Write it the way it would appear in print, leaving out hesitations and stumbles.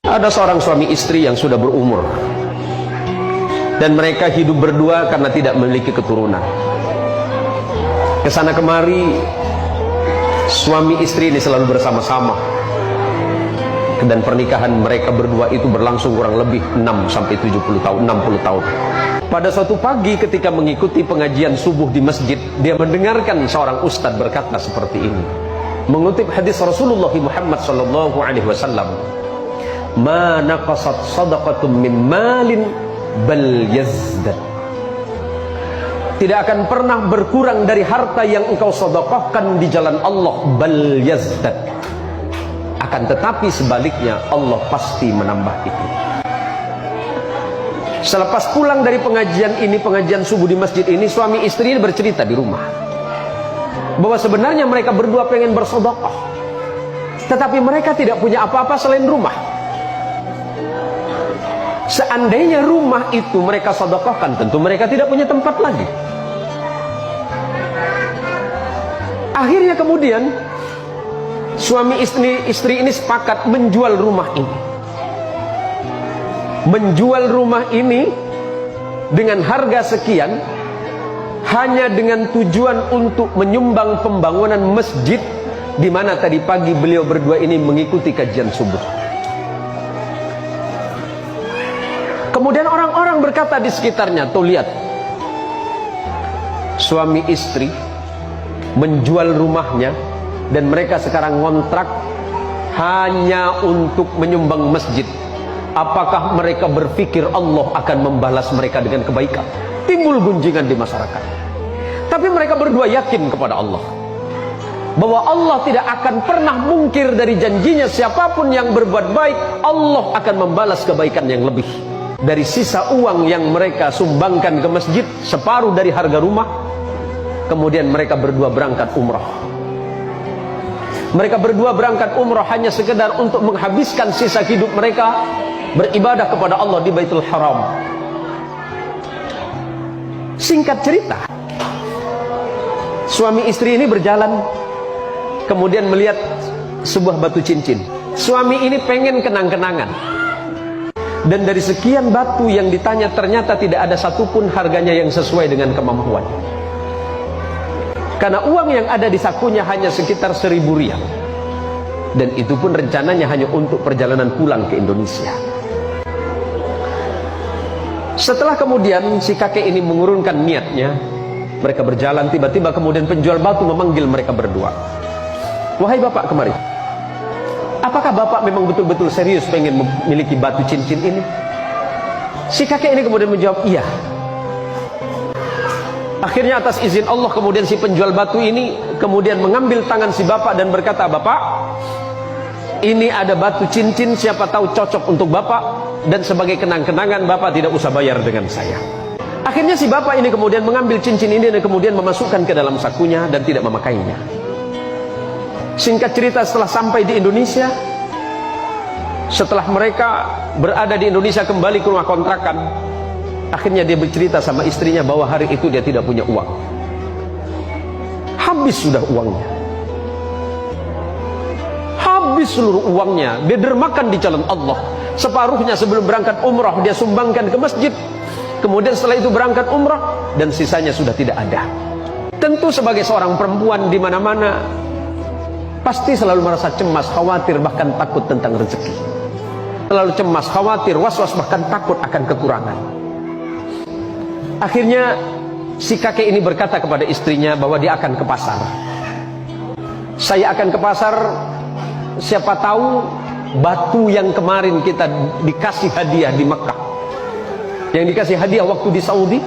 Ada seorang suami istri yang sudah berumur dan mereka hidup berdua karena tidak memiliki keturunan. Kesana kemari suami istri ini selalu bersama-sama, dan pernikahan mereka berdua itu berlangsung kurang lebih 6-70 tahun, 60 tahun. Pada suatu pagi ketika mengikuti pengajian subuh di masjid, dia mendengarkan seorang ustadz berkata seperti ini, mengutip hadis Rasulullah Muhammad SAW, "Ma naqasat sadaqatum min malin bal yazdad." Tidak akan pernah berkurang dari harta yang engkau sedekahkan di jalan Allah, bal yazdad. Akan tetapi sebaliknya Allah pasti menambah itu. Selepas pulang dari pengajian ini, pengajian subuh di masjid ini, suami istri ini bercerita di rumah bahwa sebenarnya mereka berdua pengen bersedekah, tetapi mereka tidak punya apa-apa selain rumah. Seandainya rumah itu mereka sedekahkan, tentu mereka tidak punya tempat lagi. Akhirnya kemudian suami istri ini sepakat menjual rumah ini. Menjual rumah ini dengan harga sekian, hanya dengan tujuan untuk menyumbang pembangunan masjid di mana tadi pagi beliau berdua ini mengikuti kajian subuh. Kemudian orang-orang berkata di sekitarnya, tuh lihat, suami istri menjual rumahnya dan mereka sekarang ngontrak hanya untuk menyumbang masjid. Apakah mereka berpikir Allah akan membalas mereka dengan kebaikan? Timbul gunjingan di masyarakat. Tapi mereka berdua yakin kepada Allah bahwa Allah tidak akan pernah mungkir dari janjinya. Siapapun yang berbuat baik, Allah akan membalas kebaikan yang lebih. Dari sisa uang yang mereka sumbangkan ke masjid, separuh dari harga rumah, kemudian mereka berdua berangkat umrah. Mereka berdua berangkat umrah hanya sekedar untuk menghabiskan sisa hidup mereka beribadah kepada Allah di Baitul Haram. Singkat cerita, suami istri ini berjalan, kemudian melihat sebuah batu cincin. Suami ini pengen kenang-kenangan, dan dari sekian batu yang ditanya ternyata tidak ada satupun harganya yang sesuai dengan kemampuan. Karena uang yang ada di sakunya hanya sekitar 1.000 rial, dan itu pun rencananya hanya untuk perjalanan pulang ke Indonesia. Setelah kemudian si kakek ini mengurungkan niatnya, mereka berjalan, tiba-tiba kemudian penjual batu memanggil mereka berdua. "Wahai bapak, kemari. Apakah bapak memang betul-betul serius pengen memiliki batu cincin ini?" Si kakek ini kemudian menjawab, "Iya." Akhirnya atas izin Allah kemudian si penjual batu ini kemudian mengambil tangan si bapak dan berkata, "Bapak, ini ada batu cincin, siapa tahu cocok untuk bapak, dan sebagai kenang-kenangan bapak tidak usah bayar dengan saya." Akhirnya si bapak ini kemudian mengambil cincin ini dan kemudian memasukkan ke dalam sakunya dan tidak memakainya. Singkat cerita, setelah sampai di Indonesia, setelah mereka berada di Indonesia kembali ke rumah kontrakan, akhirnya dia bercerita sama istrinya bahwa hari itu dia tidak punya uang. Habis sudah uangnya. Habis seluruh uangnya. Dia dermakan di jalan Allah. Separuhnya sebelum berangkat umrah dia sumbangkan ke masjid. Kemudian setelah itu berangkat umrah dan sisanya sudah tidak ada. Tentu sebagai seorang perempuan di mana-mana pasti selalu merasa cemas, khawatir, bahkan takut tentang rezeki. Selalu cemas, khawatir, was-was, bahkan takut akan kekurangan. Akhirnya si kakek ini berkata kepada istrinya bahwa dia akan ke pasar. "Saya akan ke pasar, siapa tahu batu yang kemarin kita dikasih hadiah di Mekah, yang dikasih hadiah waktu di Saudi,